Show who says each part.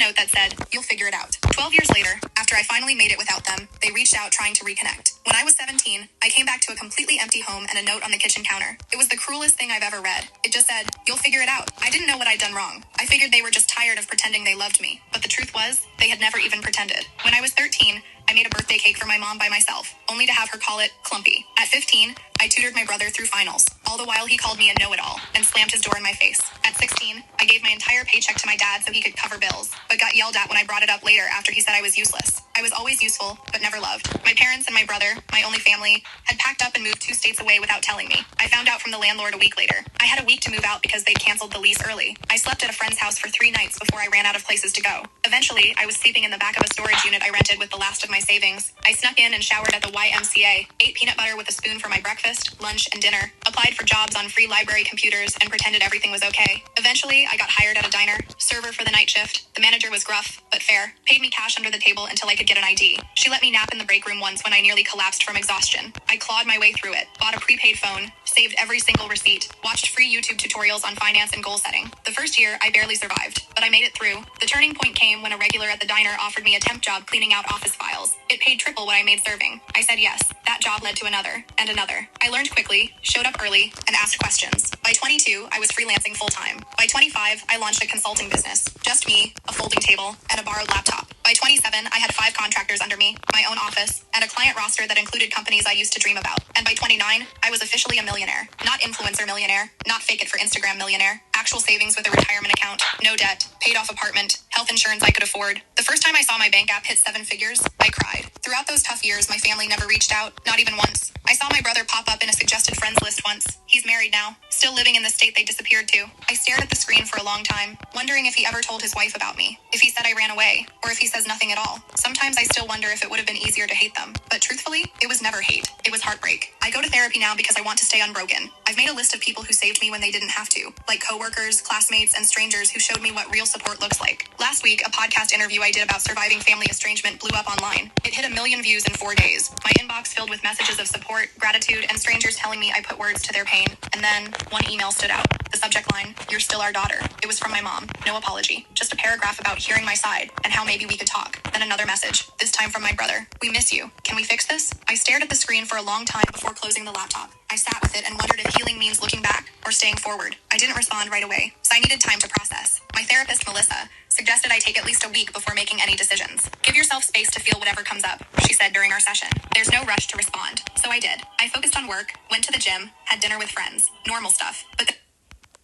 Speaker 1: note that said, "You'll figure it out." 12 years later, after I finally made it without them, they reached out trying to reconnect. When I was 17, I came back to a completely empty home and a note on the kitchen counter. It was the cruelest thing I've ever read. It just said, "You'll figure it out." I didn't know what I'd done wrong. I figured they were just tired of pretending they loved me. But the truth was, they had never even pretended. When I was 13, I made a birthday cake for my mom by myself, only to have her call it clumpy. At 15, I tutored my brother through finals. All the while he called me a know-it-all and slammed his door in my face. At 16, I gave my entire paycheck to my dad so he could cover bills, but got yelled at when I brought it up later after he said I was useless. I was always useful, but never loved. My parents and my brother, my only family, had packed up and moved 2 states away without telling me. I found out from the landlord a week later. I had a week to move out because they'd canceled the lease early. I slept at a friend's house for 3 nights before I ran out of places to go. Eventually, I was sleeping in the back of a storage unit I rented with the last of my savings. I snuck in and showered at the YMCA, ate peanut butter with a spoon for my breakfast, lunch, and dinner, applied for jobs on free library computers, and pretended everything was okay. Eventually, I got hired at a diner, server for the night shift. The manager was gruff, but fair, paid me cash under the table until I could get an ID. She let me nap in the break room once when I nearly collapsed from exhaustion. I clawed my way through it, bought a prepaid phone, saved every single receipt, watched free YouTube tutorials on finance and goal setting. The first year, I barely survived, but I made it through. The turning point came when a regular at the diner offered me a temp job cleaning out office files. It paid triple what I made serving. I said yes. That job led to another, and another. I learned quickly, showed up early, and asked questions. By 22, I was freelancing full-time. By 25, I launched a consulting business. Just me, a folding table, and a borrowed laptop. By 27, I had 5 contractors under me, my own office, and a client roster that included companies I used to dream about. And by 29, I was officially a millionaire. Not influencer millionaire, not fake it for Instagram millionaire. Actual savings with a retirement account, no debt, paid off apartment, health insurance I could afford. The first time I saw my bank app hit 7 figures, I cried. Throughout those tough years, my family never reached out, not even once. I saw my brother pop up in a suggested friends list once. He's married now, still living in the state they disappeared to. I stared at the screen for a long time, wondering if he ever told his wife about me, if he said I ran away, or if he says nothing at all. Sometimes I still wonder if it would have been easier to hate them. But truthfully, it was never hate. It was heartbreak. I go to therapy now because I want to stay unbroken. I've made a list of people who saved me when they didn't have to, like coworkers, classmates, and strangers who showed me what real support looks like. Last week, a podcast interview I did about surviving family estrangement blew up online. It hit 1 million views in 4 days. My inbox filled with messages of support, gratitude, and strangers telling me I put words to their pain. And then, one email stood out. The subject line, "You're still our daughter." It was from my mom. No apology. Just a paragraph about hearing my side and how maybe we could talk. Then another message, this time from my brother. "We miss you. Can we fix this?" I stared at the screen for a long time before closing the laptop. I sat with it and wondered if healing means looking back or staying forward. I didn't respond right away, so I needed time to process. My therapist, Melissa, suggested I take at least a week before making any decisions. "Give yourself space to feel whatever comes up," she said during our session. "There's no rush to respond." So I did. I focused on work, went to the gym, had dinner with friends. Normal stuff. But